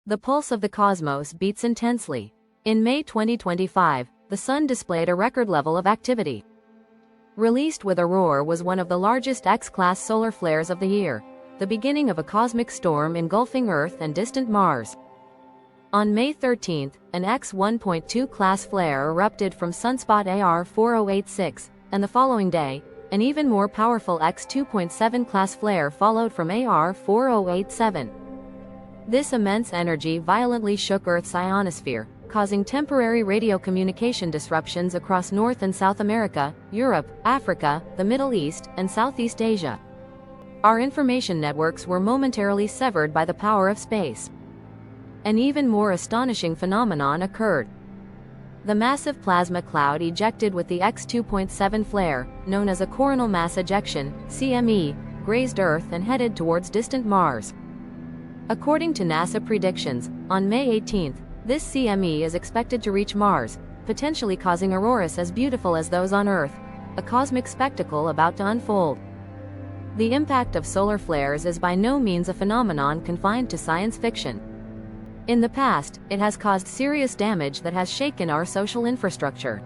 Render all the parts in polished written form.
The pulse of the cosmos beats intensely. In May 2025, the Sun displayed a record level of activity. Released with a roar was one of the largest X-class solar flares of the year, the beginning of a cosmic storm engulfing Earth and distant Mars. On May 13, an X-1.2 class flare erupted from sunspot AR-4086, and the following day, an even more powerful X-2.7 class flare followed from AR-4087. This immense energy violently shook Earth's ionosphere, causing temporary radio communication disruptions across North and South America, Europe, Africa, the Middle East, and Southeast Asia. Our information networks were momentarily severed by the power of space. An even more astonishing phenomenon occurred. The massive plasma cloud ejected with the X-2.7 flare, known as a coronal mass ejection, CME, grazed Earth and headed towards distant Mars. According to NASA predictions, on May 18, this CME is expected to reach Mars, potentially causing auroras as beautiful as those on Earth, a cosmic spectacle about to unfold. The impact of solar flares is by no means a phenomenon confined to science fiction. In the past, it has caused serious damage that has shaken our social infrastructure.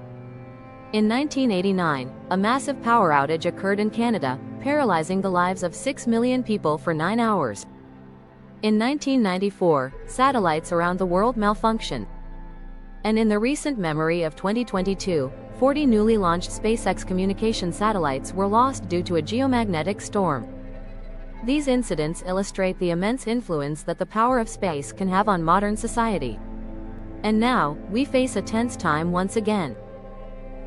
In 1989, a massive power outage occurred in Canada, paralyzing the lives of 6 million people for 9 hours. In 1994, satellites around the world malfunctioned. And in the recent memory of 2022, 40 newly launched SpaceX communication satellites were lost due to a geomagnetic storm. These incidents illustrate the immense influence that the power of space can have on modern society. And now, we face a tense time once again.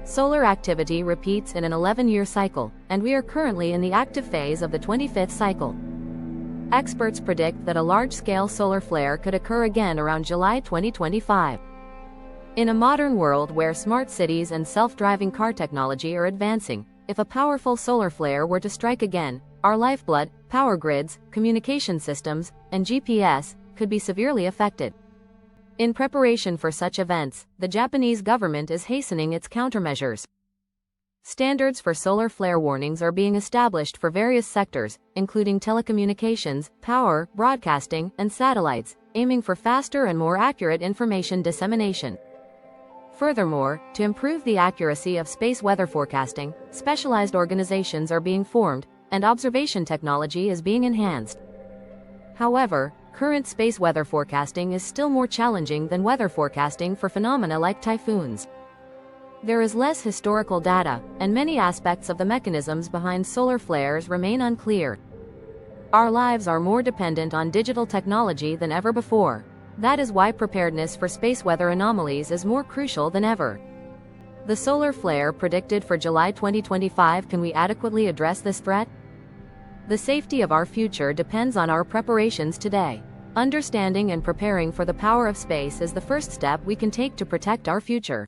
Solar activity repeats in an 11-year cycle, and we are currently in the active phase of the 25th cycle. Experts predict that a large-scale solar flare could occur again around July 2025. In a modern world where smart cities and self-driving car technology are advancing, if a powerful solar flare were to strike again, our lifeblood, power grids, communication systems, and GPS could be severely affected. In preparation for such events, the Japanese government is hastening its countermeasures. Standards for solar flare warnings are being established for various sectors, including telecommunications, power, broadcasting, and satellites, aiming for faster and more accurate information dissemination. Furthermore, to improve the accuracy of space weather forecasting, specialized organizations are being formed, and observation technology is being enhanced. However, current space weather forecasting is still more challenging than weather forecasting for phenomena like typhoons. There is less historical data, and many aspects of the mechanisms behind solar flares remain unclear. Our lives are more dependent on digital technology than ever before. That is why preparedness for space weather anomalies is more crucial than ever. The solar flare predicted for July 2025, can we adequately address this threat? The safety of our future depends on our preparations today. Understanding and preparing for the power of space is the first step we can take to protect our future.